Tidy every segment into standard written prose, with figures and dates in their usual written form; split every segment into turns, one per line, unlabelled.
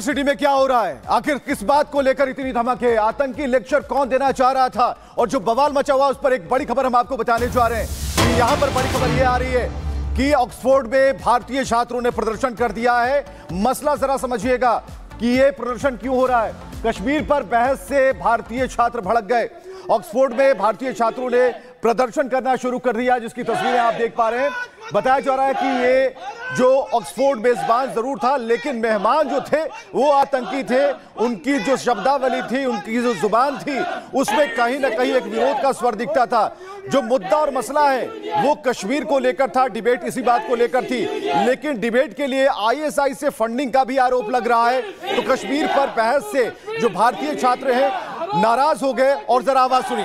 University में क्या हो रहा है? आखिर किस बात को लेकर इतनी धमक है? आतंकी लेक्चर कौन देना चाह रहा था? और जो बवाल मचा हुआ उस पर एक बड़ी खबर हम आपको बताने जा रहे हैं कि यहां पर बड़ी खबर यह आ रही है कि ऑक्सफोर्ड में भारतीय छात्रों ने प्रदर्शन कर दिया है। मसला जरा समझिएगा कि यह प्रदर्शन क्यों हो रहा है। कश्मीर पर बहस से भारतीय छात्र भड़क गए। ऑक्सफोर्ड में भारतीय छात्रों ने प्रदर्शन करना शुरू कर दिया, जिसकी तस्वीरें आप देख पा रहे हैं। बताया जा रहा है कि ये जो ऑक्सफोर्ड मेजबान जरूर था, लेकिन मेहमान जो थे वो आतंकी थे। उनकी जो शब्दावली थी, उनकी जो जुबान थी, उसमें कहीं ना कहीं एक विरोध का स्वर दिखता था। जो मुद्दा और मसला है वो कश्मीर को लेकर था, डिबेट इसी बात को लेकर थी। लेकिन डिबेट के लिए आईएसआई से फंडिंग का भी आरोप लग रहा है। तो कश्मीर पर बहस से जो भारतीय छात्र हैं नाराज हो गए। और जरा आवाज सुनिए।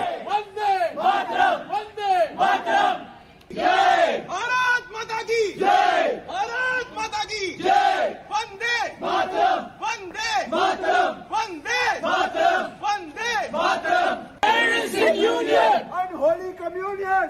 भारत माता की जय, भारत माता की जय, वंदे मातरम, वंदे मातरम, वंदे मातरम, वंदे मातरम। Terrorist union, unholy communion.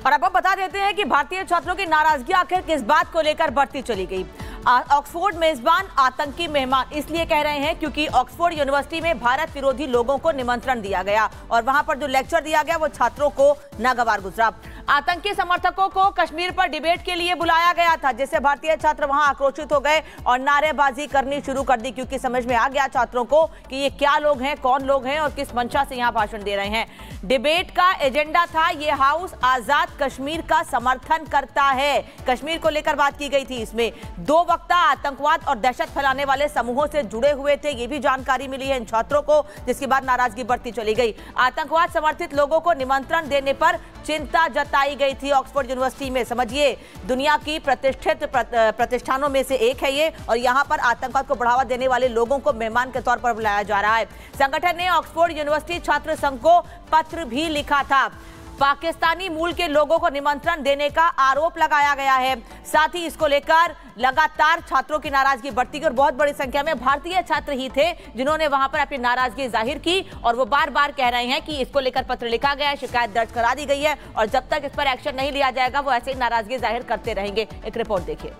और अब हम बता देते हैं कि भारतीय छात्रों की नाराजगी आखिर किस बात को लेकर बढ़ती चली गई। ऑक्सफोर्ड मेजबान आतंकी मेहमान इसलिए कह रहे हैं क्योंकि ऑक्सफोर्ड यूनिवर्सिटी में भारत विरोधी लोगों को निमंत्रण दिया गया और वहां पर जो लेक्चर दिया गया वो छात्रों को नागवार गुजरा। आतंकी समर्थकों को कश्मीर पर डिबेट के लिए बुलाया गया था, जिससे भारतीय छात्र वहां आक्रोशित हो गए और नारेबाजी करनी शुरू कर दी, क्योंकि समझ में आ गया छात्रों को कि ये क्या लोग हैं, कौन लोग हैं और किस मंशा से यहाँ भाषण दे रहे हैं। डिबेट का एजेंडा था ये हाउस आजाद कश्मीर का समर्थन करता है। कश्मीर को लेकर बात की गई थी। इसमें दो वक्ता आतंकवाद और दहशत फैलाने वाले समूहों से जुड़े हुए थे, ये भी जानकारी मिली है इन छात्रों को, जिसके बाद नाराजगी बढ़ती चली गई। आतंकवाद समर्थित लोगों को निमंत्रण देने पर चिंता जताई गई थी ऑक्सफोर्ड यूनिवर्सिटी में। समझिए, दुनिया की प्रतिष्ठित प्रतिष्ठानों में से एक है ये, और यहाँ पर आतंकवाद को बढ़ावा देने वाले लोगों को मेहमान के तौर पर बुलाया जा रहा है। संगठन ने ऑक्सफोर्ड यूनिवर्सिटी छात्र संघ को पत्र भी लिखा था। पाकिस्तानी मूल के लोगों को निमंत्रण देने का आरोप लगाया गया है। साथ ही इसको लेकर लगातार छात्रों की नाराजगी बढ़ती गई और बहुत बड़ी संख्या में भारतीय छात्र ही थे जिन्होंने वहां पर अपनी नाराजगी जाहिर की, और वो बार बार कह रहे हैं कि इसको लेकर पत्र लिखा गया है, शिकायत दर्ज करा दी गई है, और जब तक इस पर एक्शन नहीं लिया जाएगा वो ऐसे ही नाराजगी जाहिर करते रहेंगे। एक रिपोर्ट देखिए।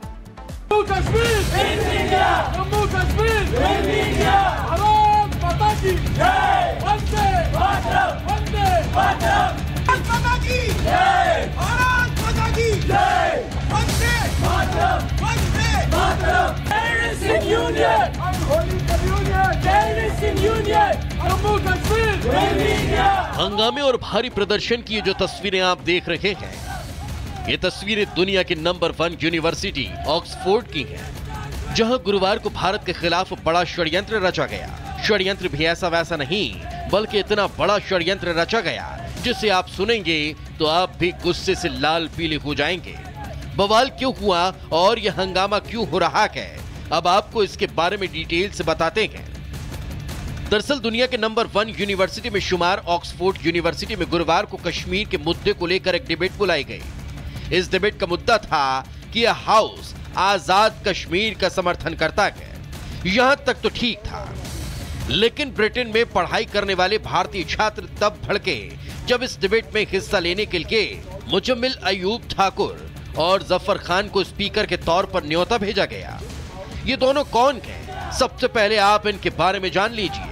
हंगामे और भारी प्रदर्शन की जो तस्वीरें आप देख रहे हैं, ये तस्वीरें दुनिया की नंबर 1 यूनिवर्सिटी ऑक्सफोर्ड की हैं, जहां गुरुवार को भारत के खिलाफ बड़ा षड्यंत्र रचा गया। षड्यंत्र भी ऐसा वैसा नहीं, बल्कि इतना बड़ा षड्यंत्र रचा गया जिसे आप सुनेंगे तो आप भी गुस्से से लाल पीले हो जाएंगे। बवाल क्यों हुआ और यह हंगामा क्यों हो रहा है, अब आपको इसके बारे में डिटेल से बताते हैं। दरअसल दुनिया के नंबर 1 यूनिवर्सिटी में शुमार ऑक्सफोर्ड यूनिवर्सिटी में गुरुवार को कश्मीर के मुद्दे को लेकर एक डिबेट बुलाई गई। इस डिबेट का मुद्दा था कि यह हाउस आजाद कश्मीर का समर्थन करता है। यहां तक तो ठीक था, लेकिन ब्रिटेन में पढ़ाई करने वाले भारतीय छात्र तब भड़के जब इस डिबेट में हिस्सा लेने के लिए मुजम्मिल अयूब ठाकुर और जफर खान को स्पीकर के तौर पर न्योता भेजा गया। ये दोनों कौन हैं? सबसे पहले आप इनके बारे में जान लीजिए,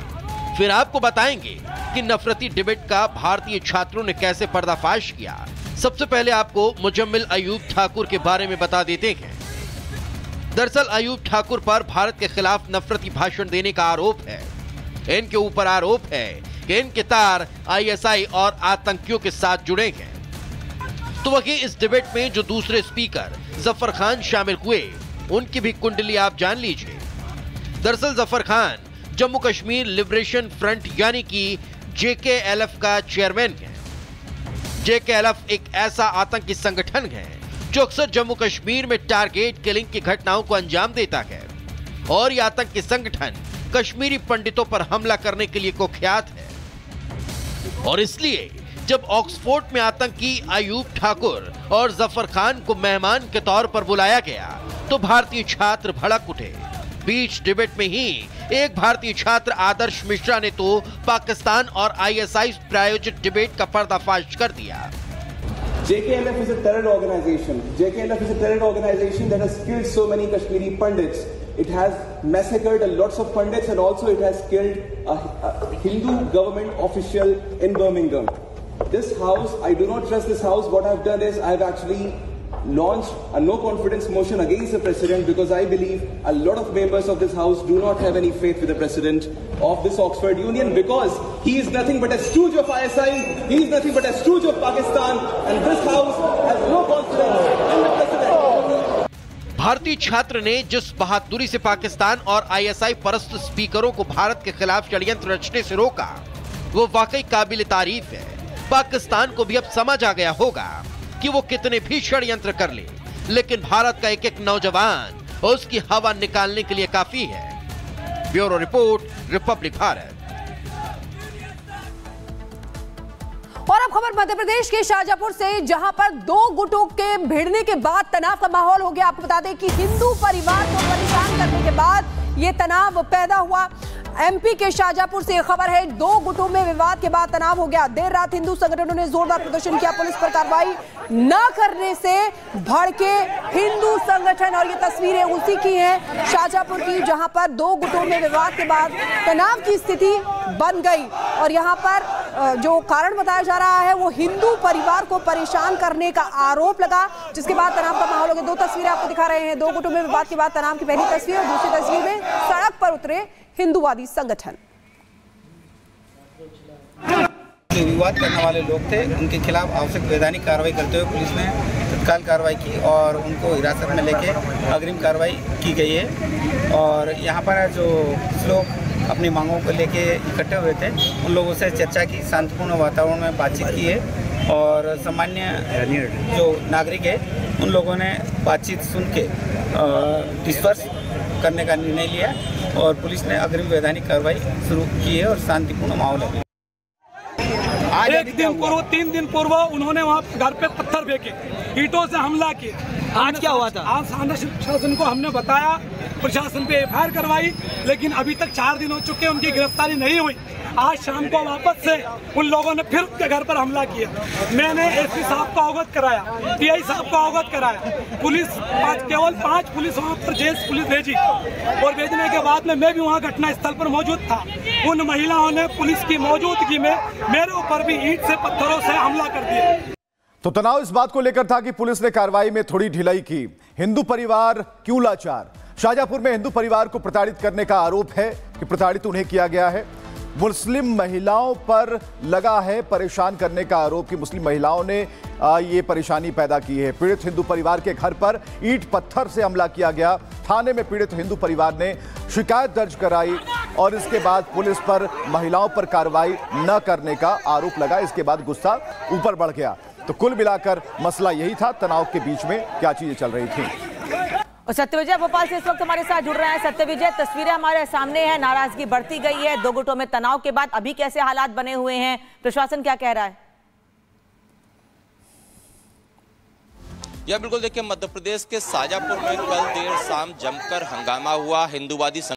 फिर आपको बताएंगे कि नफरती डिबेट का भारतीय छात्रों ने कैसे पर्दाफाश किया। सबसे पहले आपको मुजम्मिल अयूब ठाकुर के बारे में बता देते हैं। दरअसल अयूब ठाकुर पर भारत के खिलाफ नफरती भाषण देने का आरोप है। इनके ऊपर आरोप है कि इनके तार आईएसआई और आतंकियों के साथ जुड़े हैं। तो वहीं इस डिबेट में जो दूसरे स्पीकर जफर खान शामिल हुए, उनकी भी कुंडली आप जान लीजिए। दरअसल जफर खान जम्मू कश्मीर लिबरेशन फ्रंट यानी कि JKLF का चेयरमैन है। JKLF एक ऐसा आतंकी संगठन है जो अक्सर जम्मू कश्मीर में टारगेट किलिंग की घटनाओं को अंजाम देता है, और यह आतंकी संगठन कश्मीरी पंडितों पर हमला करने के लिए कुख्यात है। और इसलिए जब ऑक्सफोर्ड में आतंकी अयूब ठाकुर और जफर खान को मेहमान के तौर पर बुलाया गया तो भारतीय छात्र भड़क उठे। बीच डिबेट में ही एक भारतीय छात्र आदर्श मिश्रा ने तो पाकिस्तान और आईएसआई प्रायोजित डिबेट का पर्दाफाश कर दिया।
JKLF is a terror organization. JKLF is a terror organization that has killed so many Kashmiri Pandits.
it has massacred lots of Pandits and also it has killed a Hindu government official in Birmingham. This house, I do not trust this house. What I've done is I've actually launched a no confidence motion against the president because I believe a lot of members of this house do not have any faith with the president of this Oxford Union because he is nothing but a stooge of ISI, he is nothing but a stooge of Pakistan, and this house has no confidence in the president.
भारतीय छात्र ने जिस बहादुरी से पाकिस्तान और ISI परस्त स्पीकरों को भारत के खिलाफ षड्यंत्र रचने से रोका, वो वाकई काबिल तारीफ है। पाकिस्तान को भी अब समझ आ गया होगा कि वो कितने भी षड्यंत्र कर ले, लेकिन भारत का एक एक नौजवान उसकी हवा निकालने के लिए काफी है। Bureau report, Republic Bharat.
और अब खबर मध्य प्रदेश के शाहजहांपुर से, जहां पर दो गुटों के भिड़ने के बाद तनाव का माहौल हो गया। आपको बता दें कि हिंदू परिवार को परेशान करने के बाद यह तनाव पैदा हुआ। एमपी के शाहजहांपुर से खबर है, दो गुटों में विवाद के बाद तनाव हो गया। देर रात हिंदू संगठनों ने जोरदार प्रदर्शन किया। पुलिस पर कार्रवाई न करने से भड़के हिंदू संगठन, और ये तस्वीरें उसी की हैं शाहजहांपुर की, जहां पर दो गुटों में विवाद के बाद तनाव की स्थिति बन गई। और यहां पर जो कारण बताया जा रहा है वो हिंदू परिवार को परेशान करने का आरोप लगा, जिसके बाद तनाव का माहौल हो गया। दो तस्वीरें आपको दिखा रहे हैं, दो गुटों में विवाद के बाद तनाव की पहली तस्वीर, और दूसरी तस्वीर में सड़क पर उतरे हिंदूवादी संगठन।
जो विवाद करने वाले लोग थे उनके खिलाफ आवश्यक वैधानिक कार्रवाई करते हुए पुलिस ने तत्काल कार्रवाई की और उनको हिरासत में लेके अग्रिम कार्रवाई की गई है। और यहाँ पर जो लोग अपनी मांगों को लेके इकट्ठे हुए थे उन लोगों से चर्चा की, शांतिपूर्ण वातावरण में बातचीत की है और सामान्य जो नागरिक है उन लोगों ने बातचीत सुन के डिस्पर्स करने का निर्णय लिया और पुलिस ने अग्रिम वैधानिक कार्रवाई शुरू की है और शांतिपूर्ण माहौल है।
आज एक दिन पूर्व, 3 दिन पूर्व उन्होंने वहाँ घर पे पत्थर फेंके, ईंटों से हमला किया।
आज क्या हुआ था?
आज शासन को हमने बताया, प्रशासन पे एफआईआर करवाई, लेकिन अभी तक 4 दिन हो चुके हैं, उनकी गिरफ्तारी नहीं हुई। आज शाम को वापस से उन लोगों ने फिर उसके घर पर हमला किया। मैंने एसपी साहब को अवगत कराया, टीआई साहब को अवगत कराया। पुलिस केवल 5 पुलिस वहाँ पर जेस पुलिस भेजी और भेजने के बाद में मैं भी वहाँ घटना स्थल पर मौजूद था। उन महिलाओं ने पुलिस की मौजूदगी में मेरे ऊपर भी ईंट से पत्थरों से हमला कर दिया।
तो तनाव इस बात को लेकर था कि पुलिस ने कार्रवाई में थोड़ी ढिलाई की। हिंदू परिवार क्यों लाचार? शाहजहांपुर में हिंदू परिवार को प्रताड़ित करने का आरोप है कि प्रताड़ित उन्हें किया गया है। मुस्लिम महिलाओं पर लगा है परेशान करने का आरोप कि मुस्लिम महिलाओं ने ये परेशानी पैदा की है। पीड़ित हिंदू परिवार के घर पर ईंट पत्थर से हमला किया गया। थाने में पीड़ित हिंदू परिवार ने शिकायत दर्ज कराई और इसके बाद पुलिस पर महिलाओं पर कार्रवाई न करने का आरोप लगा। इसके बाद गुस्सा ऊपर बढ़ गया। तो कुल मिलाकर मसला यही था, तनाव के बीच में क्या चीजें चल रही थी।
और सत्यविजय भोपाल से इस वक्त हमारे साथ जुड़ रहे हैं। सत्यविजय, तस्वीरें हमारे सामने हैं, नाराजगी बढ़ती गई है दो गुटों में तनाव के बाद। अभी कैसे हालात बने हुए हैं, प्रशासन क्या कह रहा है?
या बिल्कुल देखिए, मध्य प्रदेश के शाहजहांपुर में कल देर शाम जमकर हंगामा हुआ। हिंदूवादी